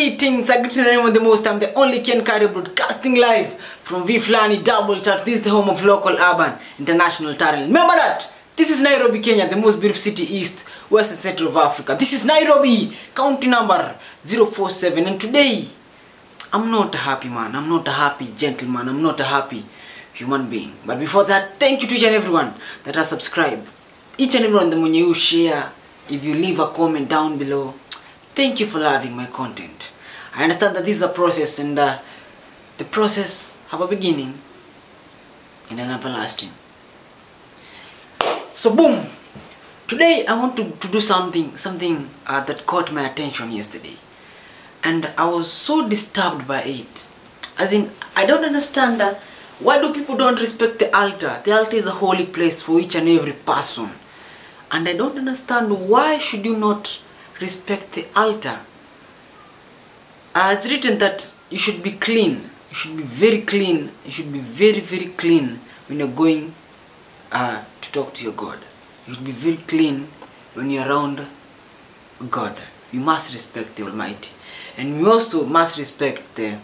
Greetings, I greet in the name of the most. I'm the only Ken Cardio broadcasting live from V-Flani Double Chat. This is the home of local, urban, international talent. Remember that this is Nairobi, Kenya, the most beautiful city east, west and central of Africa. This is Nairobi, county number 047. And today, I'm not a happy man. I'm not a happy gentleman. I'm not a happy human being. But before that, thank you to each and everyone that has subscribed. Each and everyone that when you share, if you leave a comment down below, thank you for loving my content. I understand that this is a process, and the process have a beginning and an everlasting. So boom, today I want to do something that caught my attention yesterday, and I was so disturbed by it. As in, I don't understand why do people don't respect the altar. The altar is a holy place for each and every person, and I don't understand why should you not respect the altar. It's written that you should be clean. You should be very clean. You should be very, very clean when you're going to talk to your God. You should be very clean when you're around God. You must respect the Almighty. And you also must respect the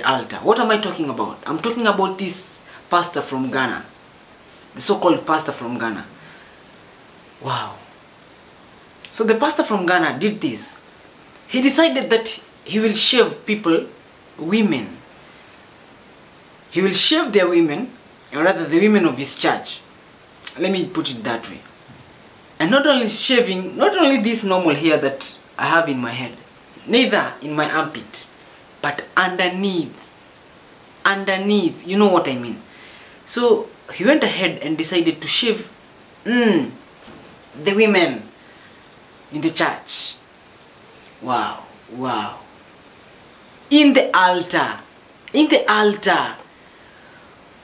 altar. What am I talking about? I'm talking about this pastor from Ghana. The so-called pastor from Ghana. Wow. So the pastor from Ghana did this. He decided that he will shave women. He will shave their women, or rather the women of his church. Let me put it that way. And not only shaving, not only this normal hair that I have in my head, neither in my armpit, but underneath, you know what I mean. So he went ahead and decided to shave the women in the church. Wow, wow. In the altar.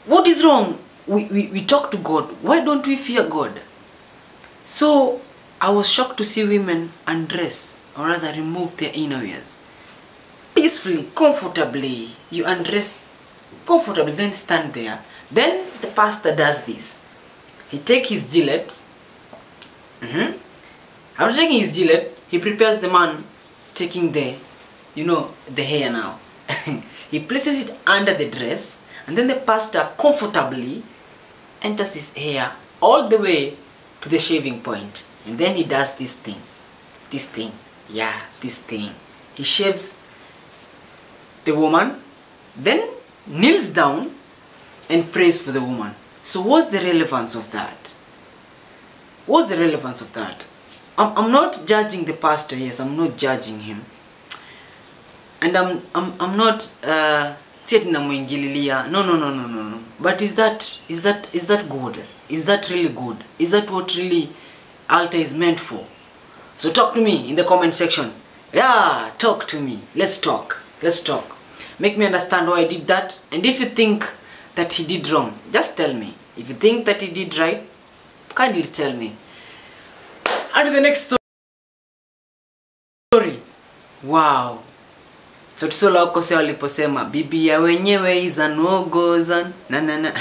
What is wrong? We talk to God. Why don't we fear God? So I was shocked to see women undress, or rather remove their innerwears. Peacefully, comfortably. You undress comfortably, then stand there. Then the pastor does this. He takes his gillette. After taking his gillette, he prepares the man taking the hair now. He places it under the dress, and then the pastor comfortably enters his hair all the way to the shaving point. And then he does this thing. He shaves the woman, then kneels down and prays for the woman. So what's the relevance of that? What's the relevance of that? I'm not judging the pastor. Yes, I'm not judging him, and I'm not sitting namuingililia. No. But is that good? Is that really good? Is that what really altar is meant for? So talk to me in the comment section. Yeah, talk to me. Let's talk. Make me understand why I did that, and if you think that he did wrong, just tell me. If you think that he did right, kindly tell me. And to the next story. Wow. So tusola ukose waliposema bibi ya wenyewe iza nuogozan na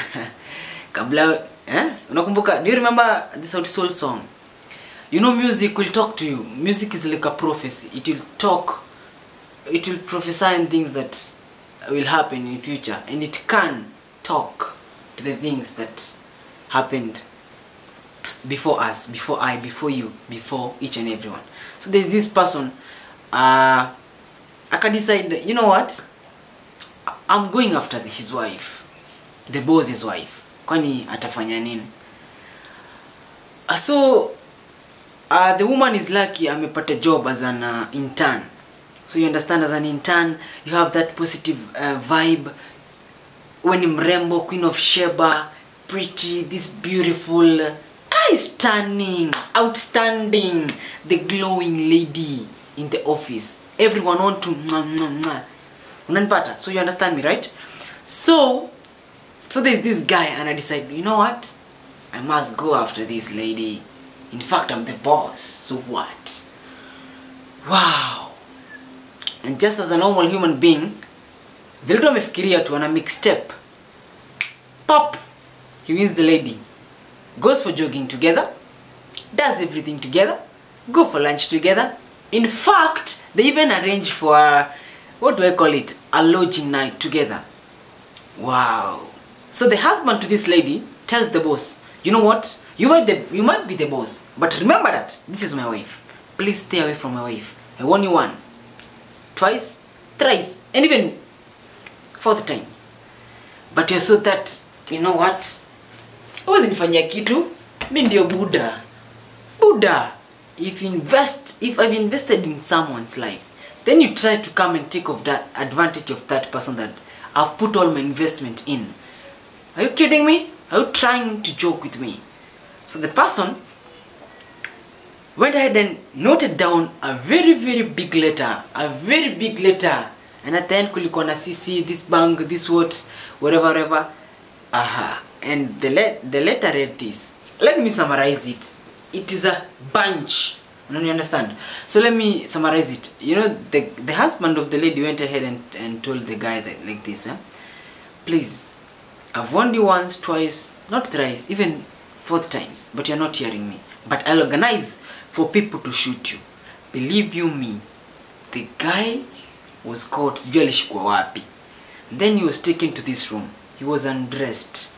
kabla unakumbuka, do you remember the Sauti Sol song? You know, music will talk to you. Music is like a prophecy. It will prophesy things that will happen in future, and it can talk to the things that happened before us, before I, before you, before each and everyone. So there's this person, I can decide, you know what, I'm going after his wife, the boss's wife. Kwani atafanya nini? So the woman is lucky amepata job as an intern. So you understand, as an intern you have that positive vibe. When mrembo, Queen of Sheba, pretty, this beautiful, stunning, outstanding, the glowing lady in the office. Everyone want to unanipata. So you understand me, right? So there's this guy, and I decide, you know what, I must go after this lady. In fact, I'm the boss. So what? Wow. And just as a normal human being, vile tu amefikiria tu ana mixtape. Pop! He wins the lady. Goes for jogging together. Does everything together. Go for lunch together. In fact, They even arranged for, what do I call it, a lodging night together. Wow. So the husband to this lady tells the boss, you know what, you might be the boss, but remember that this is my wife. Please stay away from my wife. I warn you 1, twice, thrice, and even 4th times. But you're so that, you know what, usinifanyia kitu, mimi ndio Buddha. If I've invested in someone's life, then you try to come and take of that advantage of that person that I've put all my investment in. Are you kidding me? Are you trying to joke with me? So the person went ahead and noted down a very, very big letter. And at the end, kulikuwa na CC, this bank, this what, whatever. And the letter read this. Let me summarize it. It is a bunch. You understand? So let me summarize it. You know, the husband of the lady went ahead and told the guy that like this, please, I've warned you once, twice, not thrice, even 4th times, but you're not hearing me. But I'll organize for people to shoot you. Believe you me, the guy was caught. Then he was taken to this room. He was undressed.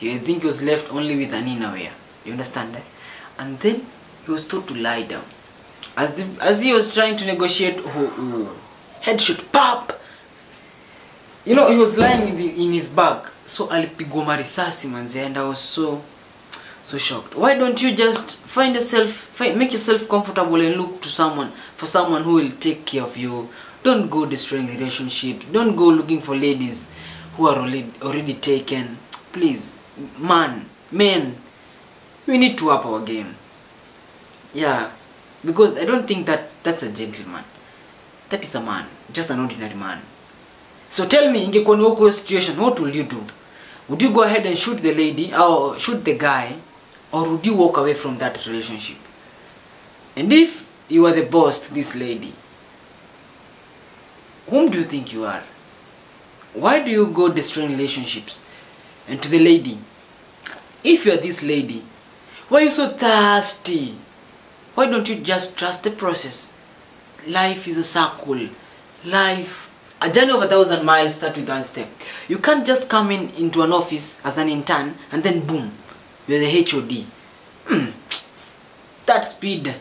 I think he was left only with an innerwear. You understand that? And then he was told to lie down. As he was trying to negotiate, headshot, pop! You know, he was lying in his bag. So alipigwa marisasi manze, and I was so shocked. Why don't you just make yourself comfortable and look to for someone who will take care of you? Don't go destroying relationships. Don't go looking for ladies who are already taken. Please, men, we need to up our game. Yeah, because I don't think that's a gentleman. That is a man, just an ordinary man. So tell me, ingekuwa ni huko situation, what will you do? Would you go ahead and shoot the lady or shoot the guy, or would you walk away from that relationship? And if you are the boss to this lady, whom do you think you are? Why do you go destroying relationships? And to the lady, if you are this lady, why are you so thirsty? Why don't you just trust the process? Life is a circle. A journey of 1,000 miles starts with 1 step. You can't just come into an office as an intern and then boom, you're the HOD. That speed,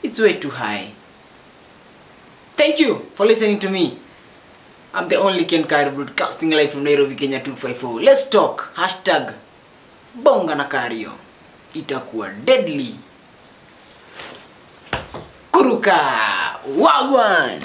it's way too high. Thank you for listening to me. I'm the only Ken Kairo broadcasting live from Nairobi, Kenya 254. Let's talk. Hashtag Bonga na Kario. Itakuwa deadly. Kuruka Wagwan.